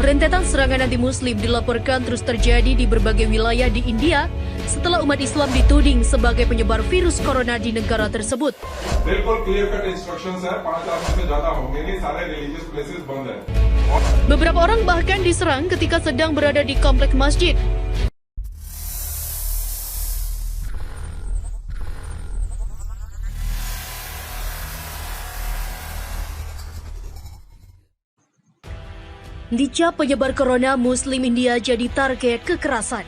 Rentetan serangan anti-Muslim dilaporkan terus terjadi di berbagai wilayah di India setelah umat Islam dituding sebagai penyebar virus corona di negara tersebut. बिल्कुल clear cut instructions है 5 आदमी से ज्यादा होंगे नहीं सारे religious places बंद है. Beberapa orang bahkan diserang ketika sedang berada di komplek masjid. Dicap penyebar corona, Muslim India jadi target kekerasan.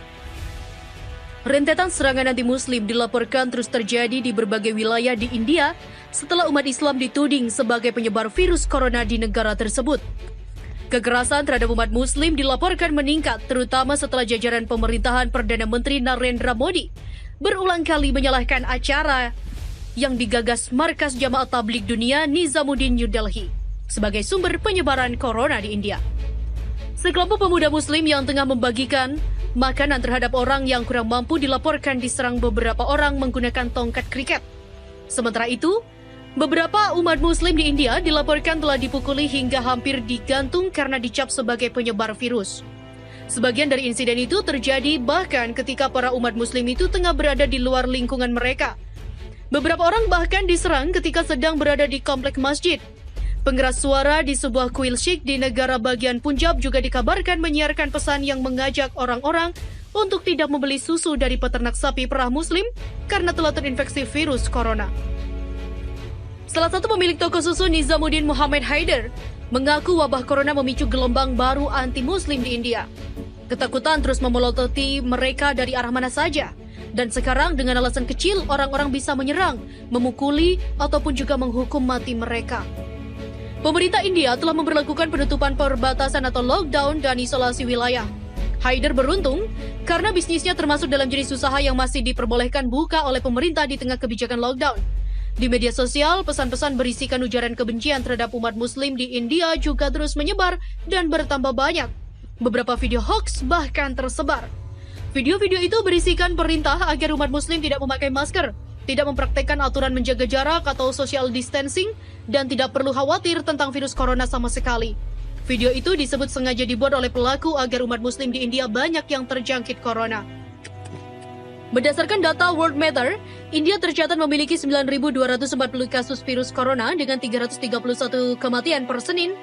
Rentetan serangan anti-Muslim dilaporkan terus terjadi di berbagai wilayah di India setelah umat Islam dituding sebagai penyebar virus corona di negara tersebut. Kekerasan terhadap umat Muslim dilaporkan meningkat, terutama setelah jajaran pemerintahan Perdana Menteri Narendra Modi berulang kali menyalahkan acara yang digagas Markas Jamaat Tabligh Dunia Nizamuddin New Delhi sebagai sumber penyebaran corona di India. Sekelompok pemuda Muslim yang tengah membagikan makanan terhadap orang yang kurang mampu dilaporkan diserang beberapa orang menggunakan tongkat kriket. Sementara itu, beberapa umat Muslim di India dilaporkan telah dipukuli hingga hampir digantung karena dicap sebagai penyebar virus. Sebagian dari insiden itu terjadi bahkan ketika para umat Muslim itu tengah berada di luar lingkungan mereka. Beberapa orang bahkan diserang ketika sedang berada di komplek masjid. Pengeras suara di sebuah kuil Sikh di negara bagian Punjab juga dikabarkan menyiarkan pesan yang mengajak orang-orang untuk tidak membeli susu dari peternak sapi perah Muslim karena telah terinfeksi virus corona. Salah satu pemilik toko susu, Nizamuddin Muhammad Haider, mengaku wabah corona memicu gelombang baru anti-Muslim di India. Ketakutan terus memelototi mereka dari arah mana saja. Dan sekarang dengan alasan kecil, orang-orang bisa menyerang, memukuli, ataupun juga menghukum mati mereka. Pemerintah India telah memberlakukan penutupan perbatasan atau lockdown dan isolasi wilayah. Haider beruntung karena bisnisnya termasuk dalam jenis usaha yang masih diperbolehkan buka oleh pemerintah di tengah kebijakan lockdown. Di media sosial, pesan-pesan berisikan ujaran kebencian terhadap umat Muslim di India juga terus menyebar dan bertambah banyak. Beberapa video hoax bahkan tersebar. Video-video itu berisikan perintah agar umat Muslim tidak memakai masker, tidak mempraktekkan aturan menjaga jarak atau social distancing, dan tidak perlu khawatir tentang virus corona sama sekali. Video itu disebut sengaja dibuat oleh pelaku agar umat Muslim di India banyak yang terjangkit corona. Berdasarkan data World Matter, India tercatat memiliki 9.240 kasus virus corona dengan 331 kematian per Senin.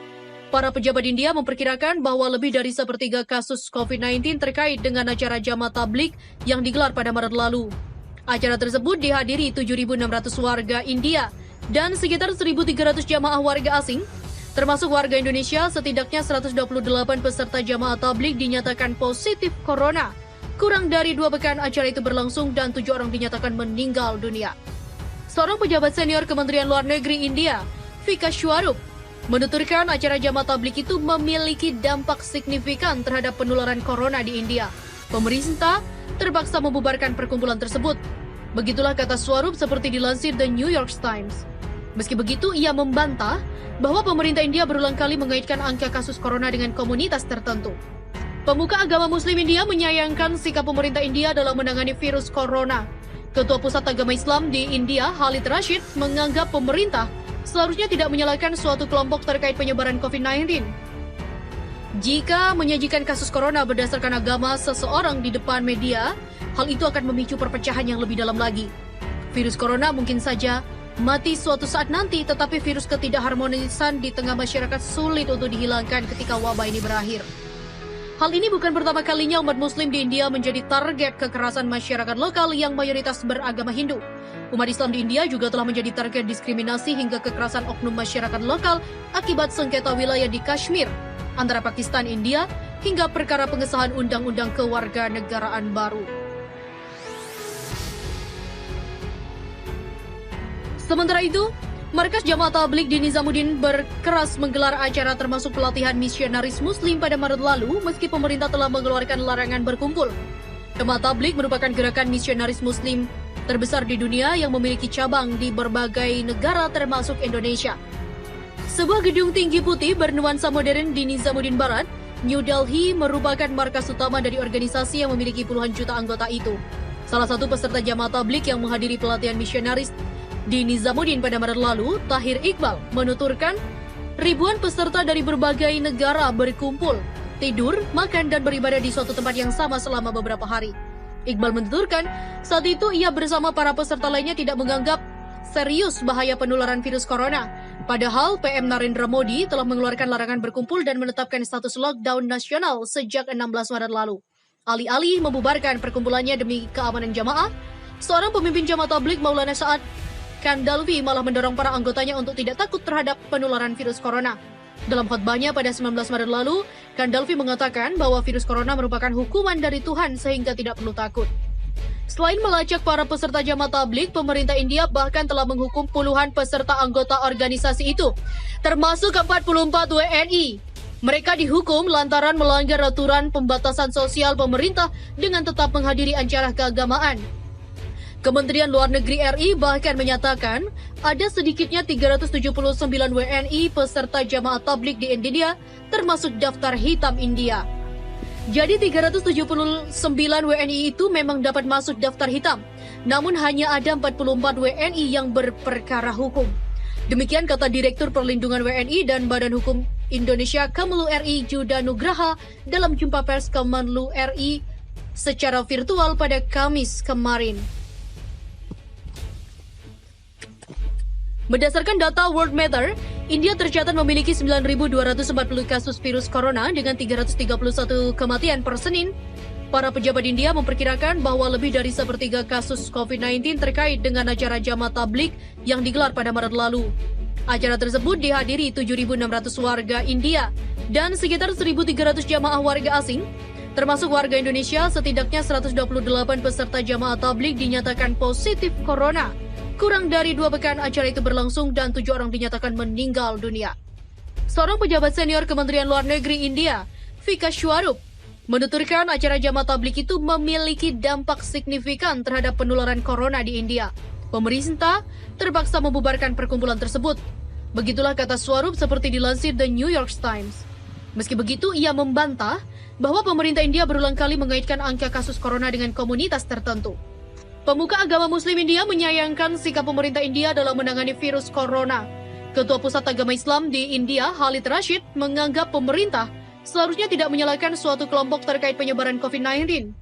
Para pejabat India memperkirakan bahwa lebih dari sepertiga kasus COVID-19 terkait dengan acara Jamaat Tabligh yang digelar pada Maret lalu. Acara tersebut dihadiri 7.600 warga India dan sekitar 1.300 jamaah warga asing, termasuk warga Indonesia. Setidaknya 128 peserta jamaah tabligh dinyatakan positif corona. Kurang dari 2 pekan acara itu berlangsung dan 7 orang dinyatakan meninggal dunia. Seorang pejabat senior Kementerian Luar Negeri India, Vikas Swarup, menuturkan acara jamaah tabligh itu memiliki dampak signifikan terhadap penularan corona di India. Pemerintah terpaksa membubarkan perkumpulan tersebut. Begitulah kata Swarup seperti dilansir The New York Times. Meski begitu, ia membantah bahwa pemerintah India berulang kali mengaitkan angka kasus corona dengan komunitas tertentu. Pemuka agama Muslim India menyayangkan sikap pemerintah India dalam menangani virus corona. Ketua Pusat Agama Islam di India, Khalid Rashid, menganggap pemerintah seharusnya tidak menyalahkan suatu kelompok terkait penyebaran COVID-19. Jika menyajikan kasus corona berdasarkan agama seseorang di depan media, hal itu akan memicu perpecahan yang lebih dalam lagi. Virus corona mungkin saja mati suatu saat nanti, tetapi virus ketidakharmonisan di tengah masyarakat sulit untuk dihilangkan ketika wabah ini berakhir. Hal ini bukan pertama kalinya umat Muslim di India menjadi target kekerasan masyarakat lokal yang mayoritas beragama Hindu. Umat Islam di India juga telah menjadi target diskriminasi hingga kekerasan oknum masyarakat lokal akibat sengketa wilayah di Kashmir antara Pakistan, India, hingga perkara pengesahan undang-undang kewarganegaraan baru. Sementara itu, Markas Jamaat Tabligh di Nizamuddin berkeras menggelar acara termasuk pelatihan misionaris Muslim pada Maret lalu meski pemerintah telah mengeluarkan larangan berkumpul. Jamaat Tabligh merupakan gerakan misionaris Muslim terbesar di dunia yang memiliki cabang di berbagai negara termasuk Indonesia. Sebuah gedung tinggi putih bernuansa modern di Nizamuddin Barat, New Delhi merupakan markas utama dari organisasi yang memiliki puluhan juta anggota itu. Salah satu peserta Jamaat Tabligh yang menghadiri pelatihan misionaris di Nizamuddin pada Maret lalu, Tahir Iqbal, menuturkan ribuan peserta dari berbagai negara berkumpul tidur, makan, dan beribadah di suatu tempat yang sama selama beberapa hari. Iqbal menuturkan, saat itu ia bersama para peserta lainnya tidak menganggap serius bahaya penularan virus corona. Padahal PM Narendra Modi telah mengeluarkan larangan berkumpul dan menetapkan status lockdown nasional sejak 16 Maret lalu. Alih-alih membubarkan perkumpulannya demi keamanan jamaah, seorang pemimpin jamaah tabligh Maulana Sa'ad Kandalvi malah mendorong para anggotanya untuk tidak takut terhadap penularan virus corona. Dalam khutbahnya pada 19 Maret lalu, Kandalvi mengatakan bahwa virus corona merupakan hukuman dari Tuhan sehingga tidak perlu takut. Selain melacak para peserta jamaah tabligh, pemerintah India bahkan telah menghukum puluhan peserta anggota organisasi itu, termasuk 44 WNI. Mereka dihukum lantaran melanggar aturan pembatasan sosial pemerintah dengan tetap menghadiri acara keagamaan. Kementerian Luar Negeri RI bahkan menyatakan ada sedikitnya 379 WNI peserta jamaah tabligh di India, termasuk daftar hitam India. Jadi 379 WNI itu memang dapat masuk daftar hitam, namun hanya ada 44 WNI yang berperkara hukum. Demikian kata Direktur Perlindungan WNI dan Badan Hukum Indonesia Kemenlu RI Juda Nugraha dalam jumpa pers Kemenlu RI secara virtual pada Kamis kemarin. Berdasarkan data World Matter, India tercatat memiliki 9.240 kasus virus corona dengan 331 kematian per Senin. Para pejabat India memperkirakan bahwa lebih dari sepertiga kasus COVID-19 terkait dengan acara jamaah tabligh yang digelar pada Maret lalu. Acara tersebut dihadiri 7.600 warga India dan sekitar 1.300 jamaah warga asing, termasuk warga Indonesia. Setidaknya 128 peserta jamaah tabligh dinyatakan positif corona. Kurang dari 2 pekan acara itu berlangsung dan 7 orang dinyatakan meninggal dunia. Seorang pejabat senior Kementerian Luar Negeri India, Vikas Swarup, menuturkan acara jamaah tabligh itu memiliki dampak signifikan terhadap penularan corona di India. Pemerintah terpaksa membubarkan perkumpulan tersebut. Begitulah kata Swarup seperti dilansir The New York Times. Meski begitu, ia membantah bahwa pemerintah India berulang kali mengaitkan angka kasus corona dengan komunitas tertentu. Pemuka agama Muslim India menyayangkan sikap pemerintah India dalam menangani virus corona. Ketua Pusat Agama Islam di India, Khalid Rashid, menganggap pemerintah seharusnya tidak menyalahkan suatu kelompok terkait penyebaran COVID-19.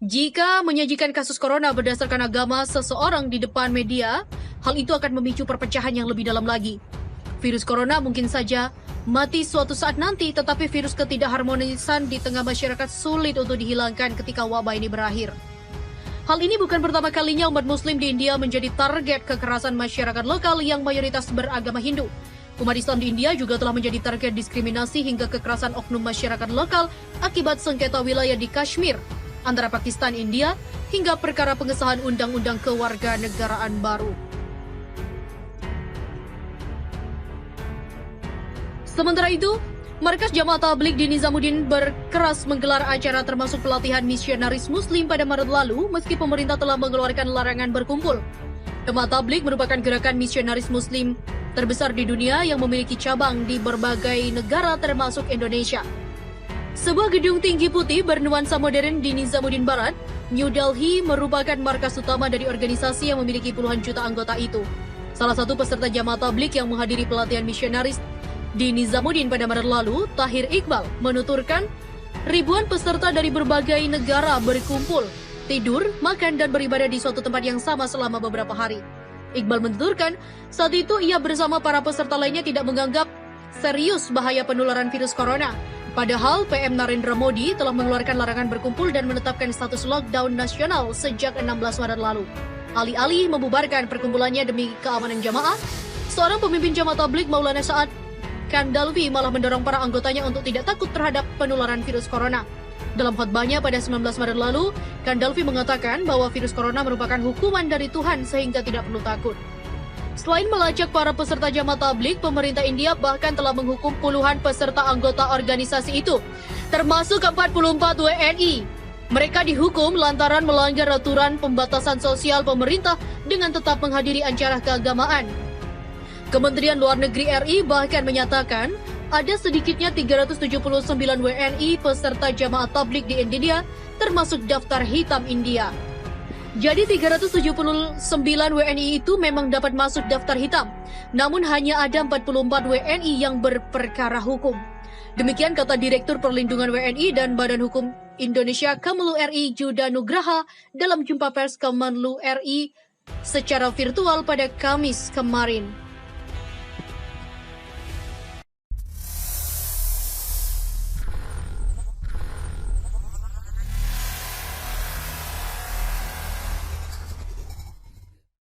Jika menyajikan kasus corona berdasarkan agama seseorang di depan media, hal itu akan memicu perpecahan yang lebih dalam lagi. Virus corona mungkin saja mati suatu saat nanti, tetapi virus ketidakharmonisan di tengah masyarakat sulit untuk dihilangkan ketika wabah ini berakhir. Hal ini bukan pertama kalinya umat Muslim di India menjadi target kekerasan masyarakat lokal yang mayoritas beragama Hindu. Umat Islam di India juga telah menjadi target diskriminasi hingga kekerasan oknum masyarakat lokal akibat sengketa wilayah di Kashmir antara Pakistan, India, hingga perkara pengesahan undang-undang kewarganegaraan baru. Sementara itu, Markas Jamaah Tabligh di Nizamuddin berkeras menggelar acara termasuk pelatihan misionaris Muslim pada Maret lalu meski pemerintah telah mengeluarkan larangan berkumpul. Jamaah Tabligh merupakan gerakan misionaris Muslim terbesar di dunia yang memiliki cabang di berbagai negara termasuk Indonesia. Sebuah gedung tinggi putih bernuansa modern di Nizamuddin Barat, New Delhi merupakan markas utama dari organisasi yang memiliki puluhan juta anggota itu. Salah satu peserta Jamaah Tabligh yang menghadiri pelatihan misionaris di Nizamuddin pada Maret lalu, Tahir Iqbal, menuturkan ribuan peserta dari berbagai negara berkumpul, tidur, makan, dan beribadah di suatu tempat yang sama selama beberapa hari. Iqbal menuturkan, saat itu ia bersama para peserta lainnya tidak menganggap serius bahaya penularan virus corona. Padahal PM Narendra Modi telah mengeluarkan larangan berkumpul dan menetapkan status lockdown nasional sejak 16 Maret lalu. Alih-alih membubarkan perkumpulannya demi keamanan jamaah, seorang pemimpin jamaah tabligh Maulana Sa'ad Kandalvi malah mendorong para anggotanya untuk tidak takut terhadap penularan virus corona. Dalam khutbahnya pada 19 Maret lalu, Kandalvi mengatakan bahwa virus corona merupakan hukuman dari Tuhan sehingga tidak perlu takut. Selain melacak para peserta jamaah tabligh, pemerintah India bahkan telah menghukum puluhan peserta anggota organisasi itu, termasuk 44 WNI. Mereka dihukum lantaran melanggar aturan pembatasan sosial pemerintah dengan tetap menghadiri acara keagamaan. Kementerian Luar Negeri RI bahkan menyatakan ada sedikitnya 379 WNI peserta jamaah tabligh di India, termasuk daftar hitam India. Jadi 379 WNI itu memang dapat masuk daftar hitam, namun hanya ada 44 WNI yang berperkara hukum. Demikian kata Direktur Perlindungan WNI dan Badan Hukum Indonesia Kemenlu RI Juda Nugraha dalam jumpa pers Kemenlu RI secara virtual pada Kamis kemarin.